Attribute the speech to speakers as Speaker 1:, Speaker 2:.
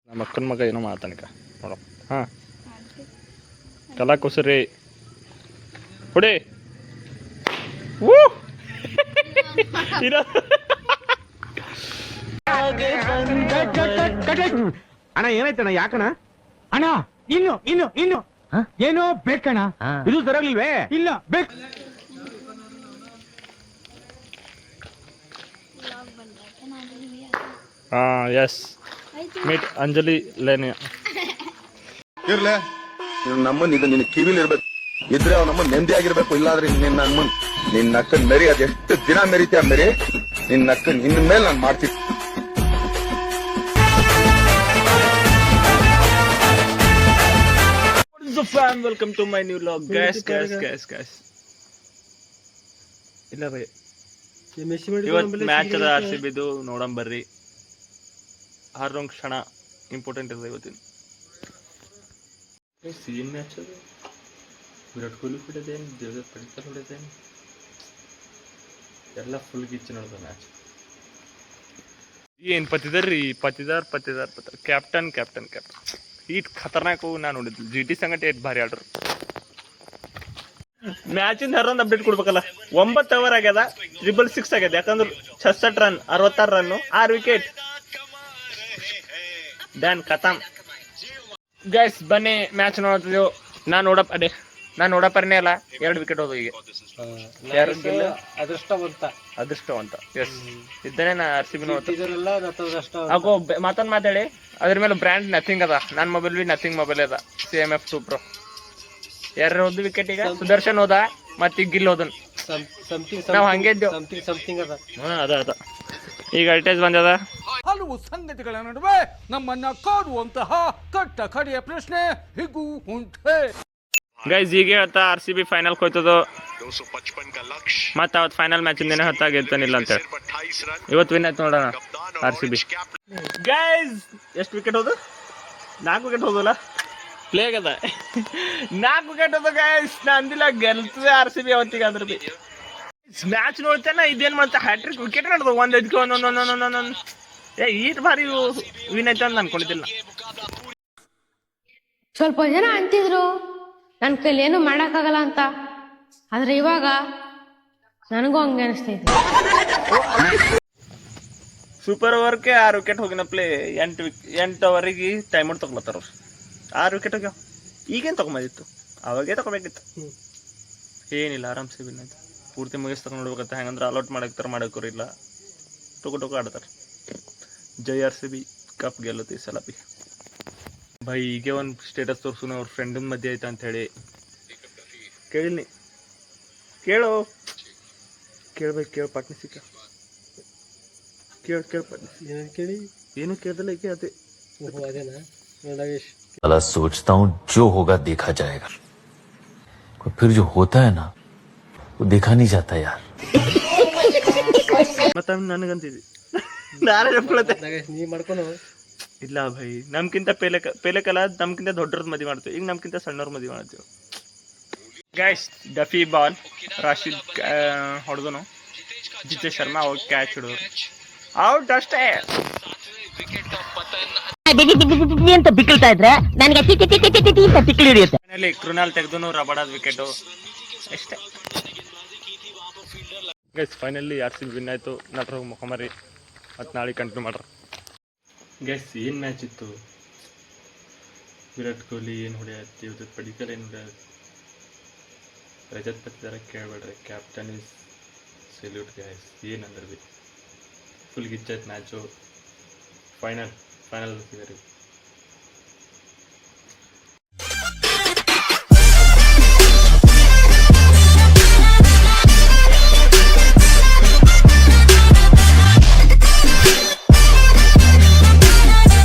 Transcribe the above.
Speaker 1: ನಮ್ಮ ಅಕ್ಕನ ಮಗ ಏನೋ ಮಾತಾನಿಕ ನೋಡ. ಹಾಂ ಕಲಾ ಕುಸರಿ ಹೊಡಿ
Speaker 2: ಅಣ್ಣ ಏನಾಯ್ತಣ್ಣ ಯಾಕಣ
Speaker 3: ಅಣ್ಣ ಇನ್ನು ಇನ್ನು ಇನ್ನು ಏನೋ ಬೇಕಣ್ಣ.
Speaker 2: ಇದು ಸರಿಯಾಗ್ಲಿಲ್ವೇ?
Speaker 3: ಇಲ್ಲ ಬೇಕು.
Speaker 1: ಎಸ್ ಮೀಟ್ ಅಂಜಲಿ ಲೇನಿಯಾ.
Speaker 4: ಇರ್ಲೆ ನಮ್ಮನ್ ಇದು ನಿನ್ ಕಿವಿಲಿ ಇರ್ಬೇಕು, ಇದ್ರೆ ಅವ್ ನಮ್ಮನ್ ನೆಮ್ಮದಿ ಆಗಿರ್ಬೇಕು. ಇಲ್ಲಾದ್ರೆ ನಿನ್ನ ನಮ್ಮನ್ ನಿನ್ನ ಅಕ್ಕನ್ ಮೆರಿ ಅದೆಷ್ಟು ದಿನ ಮೆರಿತೀಯ ಮೆರಿ, ನಿನ್ನ ಅಕ್ಕನ್ ಇನ್ ಮೇಲೆ ನಾನು ಮಾಡ್ತೀನಿ.
Speaker 1: Welcome to my new vlog. Guys ಇಲ್ಲ ಬೈ, ಇವತ್ತು ಮ್ಯಾಚ್ ಅದ RCB ದು, ನೋಡಂ ಬರ್ರಿ. ಆರೊಂದು ಕ್ಷಣ ಇಂಪಾರ್ಟೆಂಟ್ ಇರ್ತದೆ ಇವತ್ತಿನ. ಸೀನ್ ಮ್ಯಾಚ್ ಅದು, ವಿರಾಟ್ ಕೊಹ್ಲಿ ಹೊಡೆದೇನು, ದೇವದತ್ ಪಡಿಕಲ್ ಹೊಡೆದೇನು, ಎಲ್ಲ ಫುಲ್ ಗಿಚ್ಚು ನೋಡ್ದ ಮ್ಯಾಚ್. ಏನು ಪತ್ತಿದಾರ್ರಿ, ಪತ್ತಿದಾರ್ ಕ್ಯಾಪ್ಟನ್ ಈಟ್ ಖತರ್ನಾಕ್ ಹೋಗಿ ನಾನು ನೋಡಿದ್ವಿ. GT ಸಂಗಟ ಏಟ್ ಭಾರಿ ಆಡ್ರು. ಮ್ಯಾಚಿಂದ ಹರೊಂದು ಅಪ್ಡೇಟ್ ಕೊಡ್ಬೇಕಲ್ಲ. 9 ಓವರ್ ಆಗ್ಯದ, 666 ಆಗ್ಯದ. ಯಾಕಂದ್ರೆ 66 ರನ್, 66 ರನ್, 6 ವಿಕೆಟ್, ಡನ್ ಖತಮ್. ಗೈಸ್ ಬನ್ನಿ ಮ್ಯಾಚ್ ನೋಡ್ತಿದ್ದೆವು. ನಾನು ನೋಡಪ್ಪರನೇ ಅಲ್ಲ, 2 ವಿಕೆಟ್ ಹೋದ. ಈಗ ಅದೃಷ್ಟವಂತ ಎಸ್ ಇದ್ದಾನೆ. ನಾ RCB ನೋಡ್ತೀವಿ. ಮತ್ತೊಂದು ಮಾತಾಡಿ, ಅದ್ರ ಮೇಲೆ ಬ್ರ್ಯಾಂಡ್ ನಥಿಂಗ್ ಅದ. ನನ್ನ ಮೊಬೈಲ್ ಬಿ ನಥಿಂಗ್ ಮೊಬೈಲ್ ಅದ, CMF2 Pro. 2 ಹೋದ್ ವಿಕೆಟ್. ಈಗ ಸುದರ್ಶನ್ ಹೋದ, ಮತ್ತೆ ಈಗ ಗಿಲ್ ಹೋದನ್. ನಾವು ಹಂಗೆ ಇದ್ದೇವೆ. ಅದ ಈಗ ಅಲ್ಟೇಜ್ ಬಂದದ.
Speaker 3: ಹಲವು ಸಂಗತಿಗಳ ನಡುವೆ ನಮ್ಮನ್ನ ಕಾಡುವಂತಹ ಕಟ್ಟ ಕಡೆಯ ಪ್ರಶ್ನೆ ಹೀಗೂ ಉಂಟೆ.
Speaker 1: ಗೈಸ್ ಈಗ ಹೇಳ್ತಾ RCB ಫೈನಲ್ ಹೋಯ್ತದ. ಮತ್ತೆ ಅವತ್ತು ಫೈನಲ್ ಮ್ಯಾಚ್ ಇಂದೇನೆ ಹೊತ್ತಾಗಿರ್ತಾನಿಲ್ಲ ಅಂತ ಹೇಳಿ ಇವತ್ತು ವಿನ್ ಆಯ್ತು ನೋಡೋಣ RCB. ಗೈಸ್ ಎಷ್ಟು ವಿಕೆಟ್ ಹೋದು? 4 ವಿಕೆಟ್ ಹೋದಲ್ಲ, ಪ್ಲೇ ಆಗದ 4 ವಿಕೆಟ್ ಹೋದ. ಗೈಸ್ ನಾ ಅಂದಿಲ್ಲ ಗೆಲ್ತದೆ RCB ಅವತ್ತಿಗೆ. ಅದ್ರ ಬಿ ಮ್ಯಾಚ್ ನೋಡ್ತೇನೆ, ಇದೇನು ಮಾಡ್ತಾ ಹ್ಯಾಟ್ರಿಕ್ ವಿಕೆಟ್ ನಡೆದು ಒಂದೈದಕ್ಕೆ ಒಂದೊಂದೊಂದೊಂದೊಂದೊಂದು. ಈಟ್ ಬಾರಿ ವಿನ್ ಆಯ್ತು ಅಂತ ಅನ್ಕೊಂಡಿದ್ದಿಲ್ಲ.
Speaker 5: ಸ್ವಲ್ಪ ಜನ ಅಂತಿದ್ರು ನನ್ನ ಕೈಲಿ ಏನು ಮಾಡೋಕ್ಕಾಗಲ್ಲ ಅಂತ, ಆದ್ರೆ ಇವಾಗ ನನಗೂ ಹಂಗೆ ಅನಿಸ್ತೈತೆ.
Speaker 1: ಸೂಪರ್ ಓವರ್ಗೆ 6 ವಿಕೆಟ್ ಹೋಗಿನ ಪ್ಲೇ. 8 ಓವರಿಗೆ ಟೈಮ್ ಔಟ್ ತಗೊಳತ್ತಾರ ಅವ್ರು. 6 ವಿಕೆಟ್ ಹೋಗ್ಯಾವ. ಈಗೇನು ತಗೊಂಬಂದಿತ್ತು, ಅವಾಗೇ ತಗೋಬೇಕಿತ್ತು. ಏನಿಲ್ಲ, ಆರಾಮ್ಸೆ ವಿನ್ ಆಯ್ತು. ಪೂರ್ತಿ ಮುಗಿಸ್ ತಗೊಂಡು ನೋಡ್ಬೇಕಂತ. ಹೆಂಗಂದ್ರೆ ಅಲೌಟ್ ಮಾಡಕ್ತಾರ ಇಲ್ಲ, ಟೊಕ ಆಡ್ತಾರೆ. ಜೈ RCB, ಕಪ್ ಗೆಲ್ಲುತ್ತೆ ಈ ಸಲ ಬಿ. ಭಾಯಿ ಹೀಗೆ ಒಂದು ಸ್ಟೇಟಸ್ ತೋರ್ಸುನ ಅವ್ರ ಫ್ರೆಂಡಿನ ಮಧ್ಯೆ ಆಯ್ತಾ ಅಂತ ಹೇಳಿ. ಕೇಳಿನಿ, ಕೇಳ್ಬೇಕು ಪಾಟ್ನಿ ಸಿಕ್ಕ. ಕೇಳ ಪಾಟ್ನಿ ಏನು ಕೇಳ್ದಲ್ಲ. ಈಗ ಅದೇ
Speaker 6: साला सोचता हूँ जो होगा देखा जाएगा, फिर जो होता है ना वो देखा नहीं जाता यार.
Speaker 1: ಮತ್ತೆ ನನಗಂತಿದ್ವಿ ನಾನೇ ನೀ ಮಾಡ್ಕೊಂಡು ಇಲ್ಲ ಭಾಯಿ. ನಮ್ಗಿಂತ ಪೇಲೆ ಕಾಲ ನಮ್ಗಿಂತ ದೊಡ್ಡವ್ರದ್ದು ಮದುವೆ ಮಾಡ್ತೀವಿ, ಈಗ ನಮ್ಗಿಂತ ಸಣ್ಣವ್ರ ಮದುವೆ ಮಾಡ್ತೀವಿ. ಗೈಸ್ ಡಫಿ ಬಾಲ್ ರಾಶಿದ್ ಹೊಡೆದನು. ಜಿತೇಶ್ ಶರ್ಮಾ ಅವ್ರು ಕ್ಯಾಚ್ ಹಿಡಿದ್ರು. ಔಟ್ ಅಷ್ಟೇ.
Speaker 7: ಅಂತ ಬಿಕ್ಕಳ್ತಾ ಇದ್ರೆ ನನಗೆ ತಿಕ್ಲಿ ಹಿಡಿಯುತ್ತೆ.
Speaker 1: ಫೈನಲಿ ಕೃಣಾಲ್ ತೆಗೆದು ರಬಡಾದ ವಿಕೆಟು ಅಷ್ಟೇ. ಗೈಸ್ ಫೈನಲಿ RCB ವಿನ್ ಆಯ್ತು. ನಟರು ಮುಖಮರಿ ಮತ್ತು ನಾಳೆ ಕಂಟಿನ್ಯೂ ಮಾಡ್ರ. ಗೈಸ್ ಏನು ಮ್ಯಾಚ್ ಇತ್ತು. ವಿರಾಟ್ ಕೊಹ್ಲಿ ಏನು ಹೊಡೆಯತ್ತೆ, ದೇವದತ್ ಪಡಿಕಲ್ ಏನು ಹೊಡೆಯತ್ತೆ, ರಜತ್ ಪತ್ತಿದಾರ ಕೇಳಬೇಡ್ರಿ. Captain is salute guys. ಏನಂದ್ರೆ ಬಿ ಫುಲ್ ಗಿಚ್ಚಾಯ್ತು ಮ್ಯಾಚು. ಫೈನಲ್ ಸಿಗರಿ.